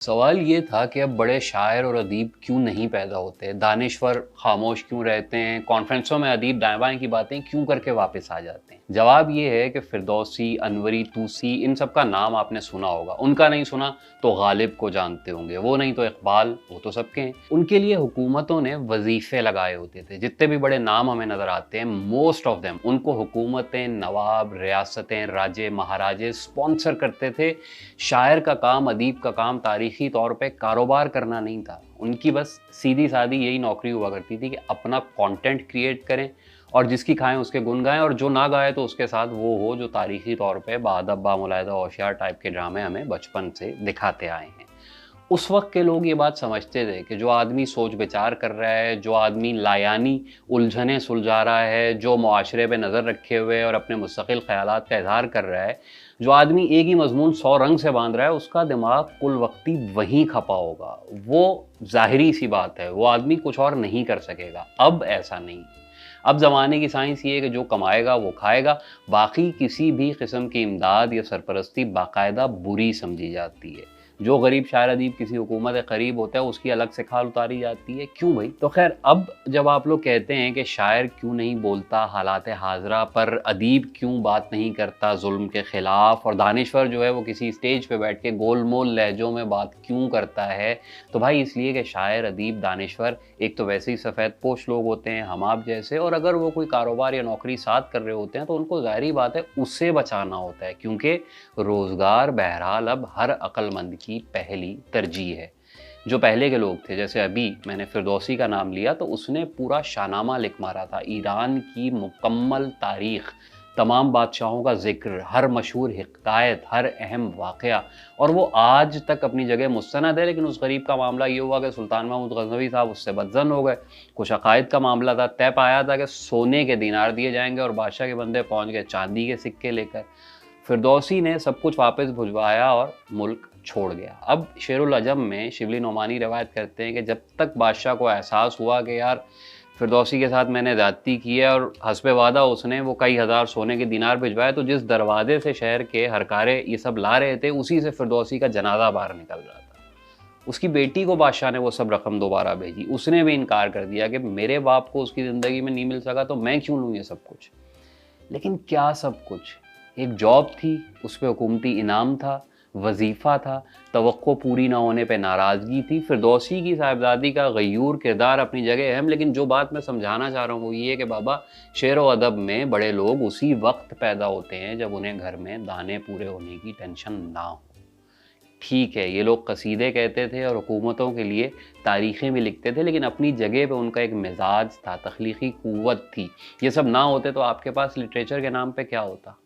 सवाल ये था कि अब बड़े शायर और अदीब क्यों नहीं पैदा होते, दानिश्वर खामोश क्यों रहते हैं, कॉन्फ्रेंसों में अदीब दाएं बाएं की बातें क्यों करके वापस आ जाते हैं। जवाब ये है कि फिरदौसी, अनवरी, तूसी, इन सब का नाम आपने सुना होगा। उनका नहीं सुना तो गालिब को जानते होंगे, वो नहीं तो इकबाल, वो तो सबके हैं। उनके लिए हुकूमतों ने वजीफे लगाए होते थे। जितने भी बड़े नाम हमें नजर आते हैं, मोस्ट ऑफ देम उनको हुकूमतें, नवाब, रियासतें, राजे, महाराजे स्पॉन्सर करते थे। शायर का काम, अदीब का काम तारीखी तौर पे कारोबार करना नहीं था। उनकी बस सीधी सादी यही नौकरी हुआ करती थी कि अपना कंटेंट क्रिएट करें और जिसकी खाएं उसके गुन गाएं, और जो ना गाए तो उसके साथ वो हो जो तारीखी तौर पे बाअदब, बामुलायदा, होशियार टाइप के ड्रामे हमें बचपन से दिखाते आए हैं। उस वक्त के लोग ये बात समझते थे कि जो आदमी सोच विचार कर रहा है, जो आदमी लायानी उलझने सुलझा रहा है, जो मुआशरे पे नज़र रखे हुए और अपने मुस्तकिल ख्यालात का इजहार कर रहा है, जो आदमी एक ही मजमून 100 रंग से बांध रहा है, उसका दिमाग कुल वक्ती वहीं खपा होगा। वो जाहिरी सी बात है, वो आदमी कुछ और नहीं कर सकेगा। अब ऐसा नहीं। अब ज़माने की साइंस ये है कि जो कमाएगा वो खाएगा। बाकी किसी भी किस्म की इमदाद या सरपरस्ती बाकायदा बुरी समझी जाती है। जो गरीब शायर अदीब किसी हुकूमत के करीब होता है, उसकी अलग से खाल उतारी जाती है। क्यों भाई? तो खैर, अब जब आप लोग कहते हैं कि शायर क्यों नहीं बोलता हालात हाजरा पर, अदीब क्यों बात नहीं करता जुल्म के खिलाफ, और दानिश्वर जो है वो किसी स्टेज पे बैठ के गोलमोल लहजों में बात क्यों करता है, तो भाई इसलिए कि शायर, अदीब, दानिश्वर एक तो वैसे ही सफ़ेद पोश लोग होते हैं, हम आप जैसे, और अगर वो कोई कारोबार या नौकरी साथ कर रहे होते हैं तो उनको ज़ाहिरी बात है उससे बचाना होता है, क्योंकि रोज़गार बहरहाल अब हर अक्लमंद की पहली तरजीह है। जो पहले के लोग थे, जैसे अभी मैंने फिरदौसी का नाम लिया, तो उसने पूरा शाहनामा लिख मारा था, ईरान की मुकम्मल तारीख, तमाम बादशाहों का जिक्र, हर मशहूर हिकायत, हर अहम वाक़या, और वो आज तक अपनी जगह मुस्तनद है। लेकिन उस गरीब का मामला ये हुआ कि सुल्तान महमूद गजनवी साहब उससे बदज़न हो गए। कुछ अकायद का मामला था, तय पाया था कि सोने के दीनार दिए जाएंगे और बादशाह के बंदे पहुँच गए चांदी के सिक्के लेकर। फिरदौसी ने सब कुछ वापस भिजवाया और मुल्क छोड़ गया। अब शेरुल अजम में शिबली नोमानी रवायत करते हैं कि जब तक बादशाह को एहसास हुआ कि यार फिरदौसी के साथ मैंने ज़्यादती की है, और हस्बे वादा उसने वो कई हज़ार सोने के दीनार भिजवाए, तो जिस दरवाजे से शहर के हरकारे ये सब ला रहे थे, उसी से फिरदौसी का जनाजा बाहर निकल रहा था। उसकी बेटी को बादशाह ने वो सब रकम दोबारा भेजी। उसने भी इनकार कर दिया कि मेरे बाप को उसकी ज़िंदगी में नहीं मिल सका तो मैं क्यों लूँ ये सब कुछ। लेकिन क्या सब कुछ? एक जॉब थी, उस पे हुकूमती इनाम था, वजीफ़ा था, तवक्को पूरी ना होने पे नाराज़गी थी। फिरदौसी की साहिबजादी का गयूर किरदार अपनी जगह अहम, लेकिन जो बात मैं समझाना चाह रहा हूँ वो ये है कि बाबा, शेर व अदब में बड़े लोग उसी वक्त पैदा होते हैं जब उन्हें घर में दाने पूरे होने की टेंशन ना हो। ठीक है, ये लोग कसीदे कहते थे और हुकूमतों के लिए तारीखें भी लिखते थे, लेकिन अपनी जगह पे उनका एक मिजाज था, तख्लीकी क़ुव्वत थी। ये सब ना होते तो आपके पास लिटरेचर के नाम पे क्या होता?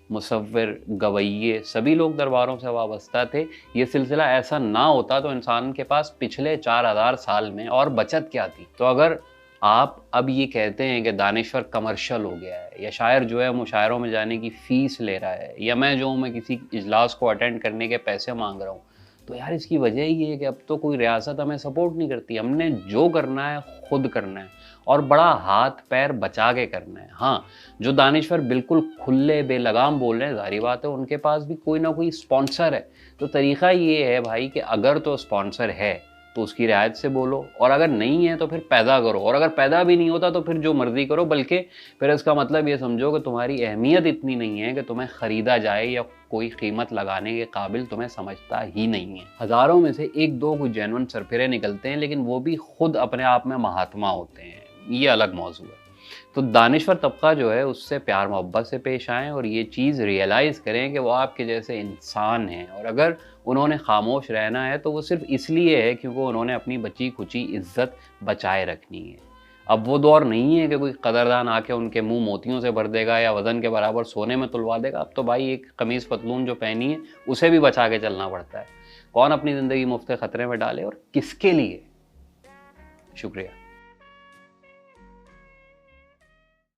मुसव्विर, गवैये, सभी लोग दरबारों से वाबस्ता थे। ये सिलसिला ऐसा ना होता तो इंसान के पास पिछले 4000 साल में और बचत क्या थी? तो अगर आप अब ये कहते हैं कि दानिश्वर कमर्शियल हो गया है, या शायर जो है मुशायरों में जाने की फ़ीस ले रहा है, या मैं जो हूँ मैं किसी इजलास को अटेंड करने के पैसे मांग रहा हूँ, तो यार इसकी वजह ये है कि अब तो कोई रियासत हमें सपोर्ट नहीं करती। हमने जो करना है खुद करना है, और बड़ा हाथ पैर बचा के करना है। हाँ, जो दानिश्वर बिल्कुल खुले बेलगाम बोल रहे हैं, ज़ाहिर बात है उनके पास भी कोई ना कोई स्पॉन्सर है। तो तरीक़ा ये है भाई कि अगर तो स्पॉन्सर है तो उसकी रियायत से बोलो, और अगर नहीं है तो फिर पैदा करो, और अगर पैदा भी नहीं होता तो फिर जो मर्ज़ी करो। बल्कि फिर इसका मतलब ये समझो कि तुम्हारी अहमियत इतनी नहीं है कि तुम्हें ख़रीदा जाए, या कोई कीमत लगाने के काबिल तुम्हें समझता ही नहीं है। हज़ारों में से एक दो कोई जेन्युइन सरफिरे निकलते हैं, लेकिन वो भी खुद अपने आप में महात्मा होते हैं, ये अलग मौजू है। तो दानिश्वर तबका जो है उससे प्यार मोहब्बत से पेश आएँ, और ये चीज़ रियलाइज़ करें कि वो आपके जैसे इंसान हैं, और अगर उन्होंने खामोश रहना है तो वो सिर्फ इसलिए है क्योंकि उन्होंने अपनी बची खुची इज्जत बचाए रखनी है। अब वो दौर नहीं है कि कोई कदरदान आके उनके मुंह मोतियों से भर देगा या वज़न के बराबर सोने में तुलवा देगा। अब तो भाई एक कमीज़ पतलून जो पहनी है उसे भी बचा के चलना पड़ता है। कौन अपनी ज़िंदगी मुफ्त खतरे में डाले और किसके लिए? शुक्रिया।